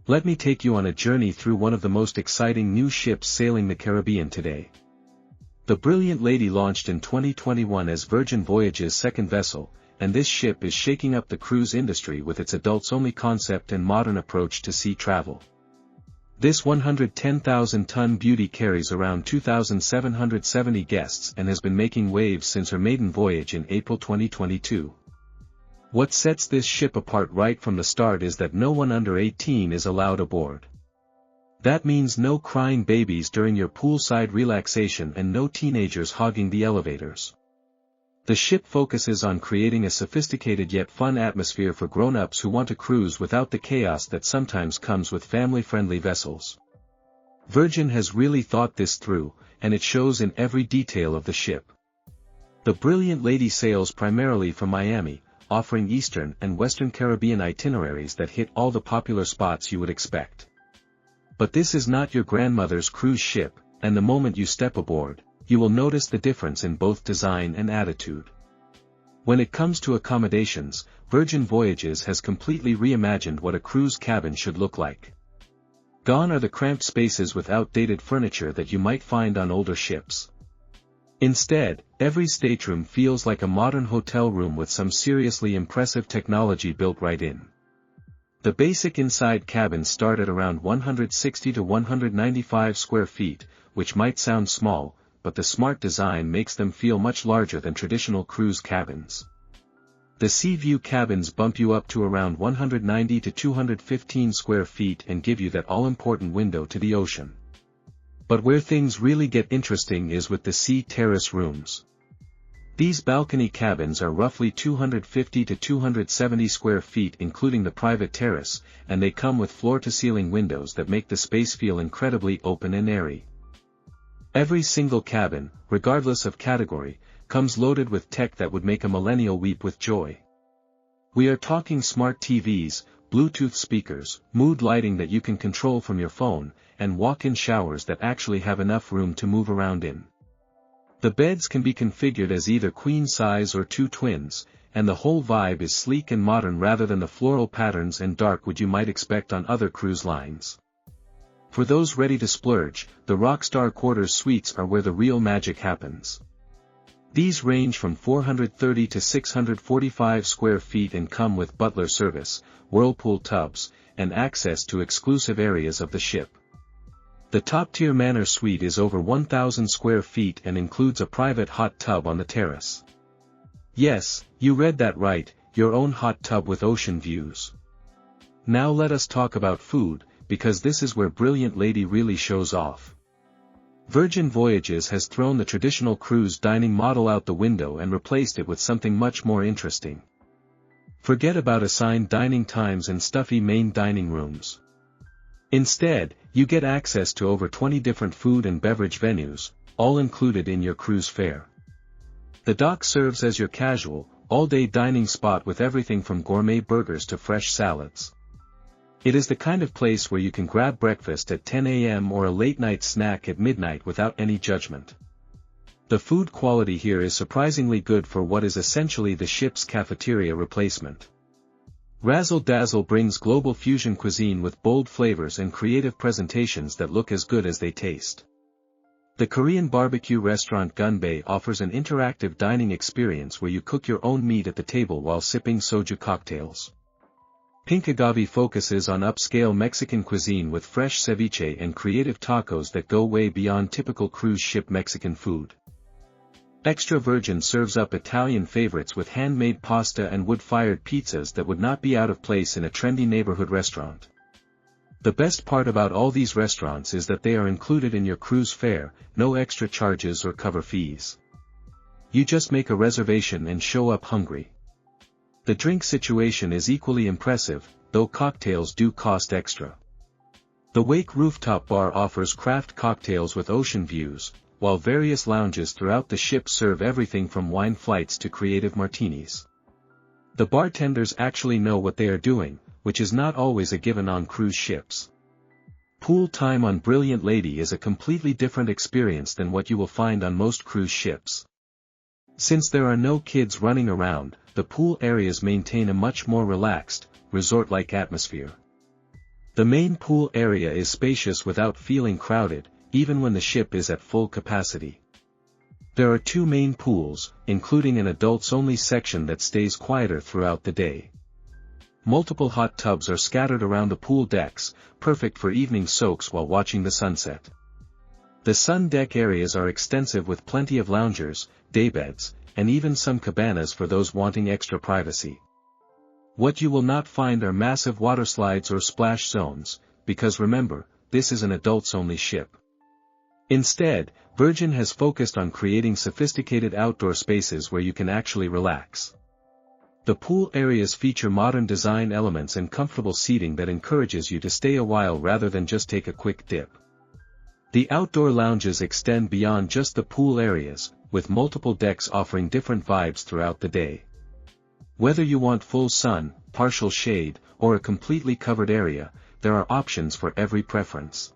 Let me take you on a journey through one of the most exciting new ships sailing the Caribbean today. The Brilliant Lady launched in 2021 as Virgin Voyages' second vessel, and this ship is shaking up the cruise industry with its adults-only concept and modern approach to sea travel. This 110,000-ton beauty carries around 2,770 guests and has been making waves since her maiden voyage in April 2022. What sets this ship apart right from the start is that no one under 18 is allowed aboard. That means no crying babies during your poolside relaxation and no teenagers hogging the elevators. The ship focuses on creating a sophisticated yet fun atmosphere for grown-ups who want to cruise without the chaos that sometimes comes with family-friendly vessels. Virgin has really thought this through, and it shows in every detail of the ship. The Brilliant Lady sails primarily from Miami, offering Eastern and Western Caribbean itineraries that hit all the popular spots you would expect. But this is not your grandmother's cruise ship, and the moment you step aboard, you will notice the difference in both design and attitude. When it comes to accommodations, Virgin Voyages has completely reimagined what a cruise cabin should look like. Gone are the cramped spaces with outdated furniture that you might find on older ships. Instead, every stateroom feels like a modern hotel room with some seriously impressive technology built right in. The basic inside cabins start at around 160 to 195 square feet, which might sound small, but the smart design makes them feel much larger than traditional cruise cabins. The Sea View cabins bump you up to around 190 to 215 square feet and give you that all-important window to the ocean. But where things really get interesting is with the Sea Terrace rooms. These balcony cabins are roughly 250 to 270 square feet including the private terrace, and they come with floor-to-ceiling windows that make the space feel incredibly open and airy. Every single cabin, regardless of category, comes loaded with tech that would make a millennial weep with joy. We are talking smart TVs, Bluetooth speakers, mood lighting that you can control from your phone, and walk-in showers that actually have enough room to move around in. The beds can be configured as either queen size or two twins, and the whole vibe is sleek and modern rather than the floral patterns and dark wood you might expect on other cruise lines. For those ready to splurge, the Rockstar Quarters suites are where the real magic happens. These range from 430 to 645 square feet and come with butler service, whirlpool tubs, and access to exclusive areas of the ship. The top-tier Manor Suite is over 1,000 square feet and includes a private hot tub on the terrace. Yes, you read that right, your own hot tub with ocean views. Now let us talk about food, because this is where Brilliant Lady really shows off. Virgin Voyages has thrown the traditional cruise dining model out the window and replaced it with something much more interesting. Forget about assigned dining times and stuffy main dining rooms. Instead, you get access to over 20 different food and beverage venues, all included in your cruise fare. The dock serves as your casual, all-day dining spot with everything from gourmet burgers to fresh salads. It is the kind of place where you can grab breakfast at 10 a.m. or a late-night snack at midnight without any judgment. The food quality here is surprisingly good for what is essentially the ship's cafeteria replacement. Razzle Dazzle brings global fusion cuisine with bold flavors and creative presentations that look as good as they taste. The Korean barbecue restaurant Gunbae offers an interactive dining experience where you cook your own meat at the table while sipping soju cocktails. Pink Agave focuses on upscale Mexican cuisine with fresh ceviche and creative tacos that go way beyond typical cruise ship Mexican food. Extra Virgin serves up Italian favorites with handmade pasta and wood-fired pizzas that would not be out of place in a trendy neighborhood restaurant. The best part about all these restaurants is that they are included in your cruise fare, no extra charges or cover fees. You just make a reservation and show up hungry. The drink situation is equally impressive, though cocktails do cost extra. The Wake Rooftop Bar offers craft cocktails with ocean views, while various lounges throughout the ship serve everything from wine flights to creative martinis. The bartenders actually know what they are doing, which is not always a given on cruise ships. Pool time on Brilliant Lady is a completely different experience than what you will find on most cruise ships. Since there are no kids running around, the pool areas maintain a much more relaxed, resort-like atmosphere. The main pool area is spacious without feeling crowded, even when the ship is at full capacity. There are two main pools, including an adults-only section that stays quieter throughout the day. Multiple hot tubs are scattered around the pool decks, perfect for evening soaks while watching the sunset. The sun deck areas are extensive with plenty of loungers, daybeds, and even some cabanas for those wanting extra privacy. What you will not find are massive waterslides or splash zones, because remember, this is an adults-only ship. Instead, Virgin has focused on creating sophisticated outdoor spaces where you can actually relax. The pool areas feature modern design elements and comfortable seating that encourages you to stay a while rather than just take a quick dip. The outdoor lounges extend beyond just the pool areas, with multiple decks offering different vibes throughout the day. Whether you want full sun, partial shade, or a completely covered area, there are options for every preference.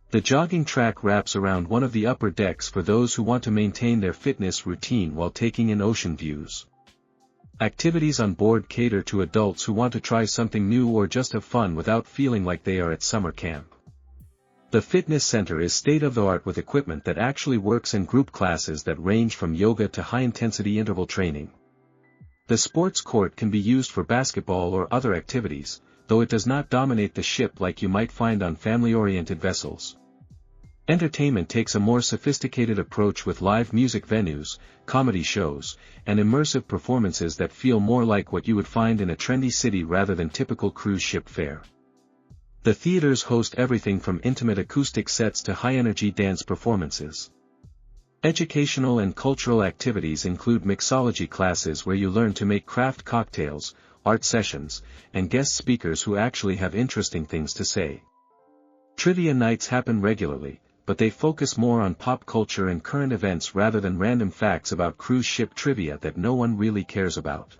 The jogging track wraps around one of the upper decks for those who want to maintain their fitness routine while taking in ocean views. Activities on board cater to adults who want to try something new or just have fun without feeling like they are at summer camp. The fitness center is state-of-the-art with equipment that actually works in group classes that range from yoga to high-intensity interval training. The sports court can be used for basketball or other activities, though it does not dominate the ship like you might find on family-oriented vessels. Entertainment takes a more sophisticated approach with live music venues, comedy shows, and immersive performances that feel more like what you would find in a trendy city rather than typical cruise ship fare. The theaters host everything from intimate acoustic sets to high-energy dance performances. Educational and cultural activities include mixology classes where you learn to make craft cocktails, art sessions, and guest speakers who actually have interesting things to say. Trivia nights happen regularly, but they focus more on pop culture and current events rather than random facts about cruise ship trivia that no one really cares about.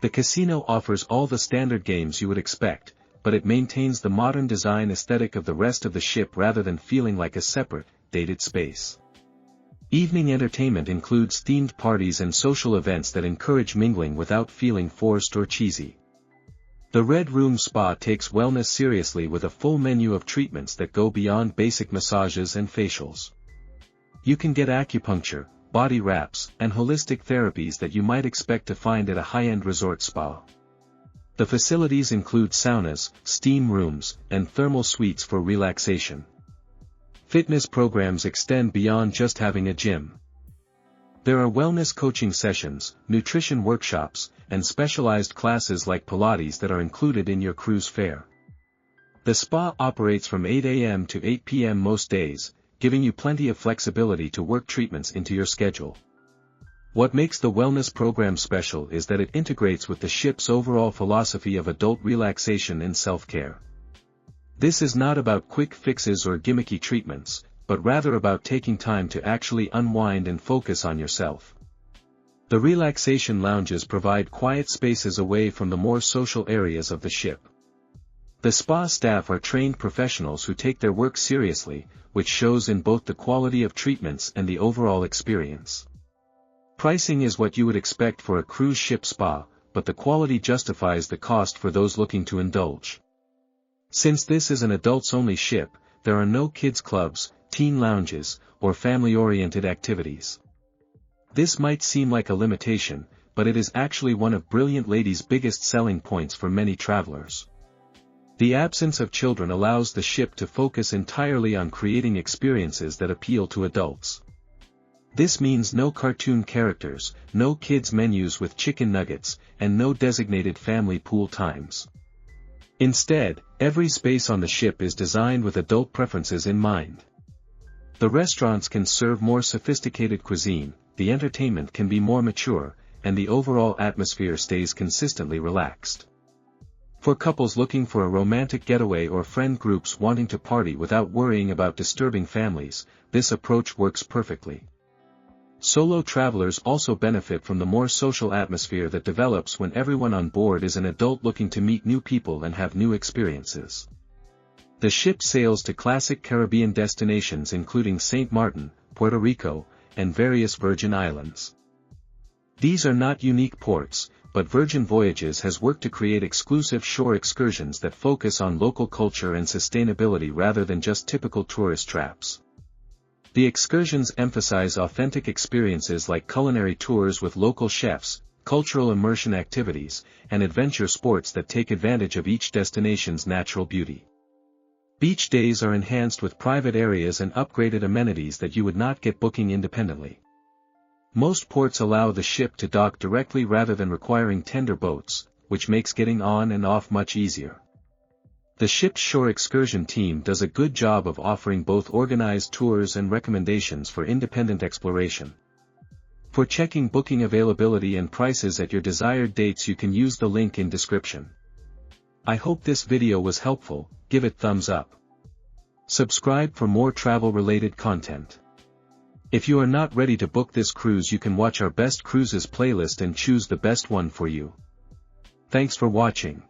The casino offers all the standard games you would expect, but it maintains the modern design aesthetic of the rest of the ship rather than feeling like a separate, dated space. Evening entertainment includes themed parties and social events that encourage mingling without feeling forced or cheesy. The Red Room Spa takes wellness seriously with a full menu of treatments that go beyond basic massages and facials. You can get acupuncture, body wraps, and holistic therapies that you might expect to find at a high-end resort spa. The facilities include saunas, steam rooms, and thermal suites for relaxation. Fitness programs extend beyond just having a gym. There are wellness coaching sessions, nutrition workshops, and specialized classes like Pilates that are included in your cruise fare. The spa operates from 8 a.m. to 8 p.m. most days, giving you plenty of flexibility to work treatments into your schedule. What makes the wellness program special is that it integrates with the ship's overall philosophy of adult relaxation and self-care. This is not about quick fixes or gimmicky treatments, but rather about taking time to actually unwind and focus on yourself. The relaxation lounges provide quiet spaces away from the more social areas of the ship. The spa staff are trained professionals who take their work seriously, which shows in both the quality of treatments and the overall experience. Pricing is what you would expect for a cruise ship spa, but the quality justifies the cost for those looking to indulge. Since this is an adults-only ship, there are no kids clubs, teen lounges, or family-oriented activities. This might seem like a limitation, but it is actually one of Brilliant Lady's biggest selling points for many travelers. The absence of children allows the ship to focus entirely on creating experiences that appeal to adults. This means no cartoon characters, no kids menus with chicken nuggets, and no designated family pool times. Instead, every space on the ship is designed with adult preferences in mind. The restaurants can serve more sophisticated cuisine, the entertainment can be more mature, and the overall atmosphere stays consistently relaxed. For couples looking for a romantic getaway or friend groups wanting to party without worrying about disturbing families, this approach works perfectly. Solo travelers also benefit from the more social atmosphere that develops when everyone on board is an adult looking to meet new people and have new experiences. The ship sails to classic Caribbean destinations including St. Martin, Puerto Rico, and various Virgin Islands. These are not unique ports, but Virgin Voyages has worked to create exclusive shore excursions that focus on local culture and sustainability rather than just typical tourist traps. The excursions emphasize authentic experiences like culinary tours with local chefs, cultural immersion activities, and adventure sports that take advantage of each destination's natural beauty. Beach days are enhanced with private areas and upgraded amenities that you would not get booking independently. Most ports allow the ship to dock directly rather than requiring tender boats, which makes getting on and off much easier. The ship's shore excursion team does a good job of offering both organized tours and recommendations for independent exploration. For checking booking availability and prices at your desired dates, you can use the link in description. I hope this video was helpful. Give it thumbs up. Subscribe for more travel-related content. If you are not ready to book this cruise, you can watch our best cruises playlist and choose the best one for you. Thanks for watching.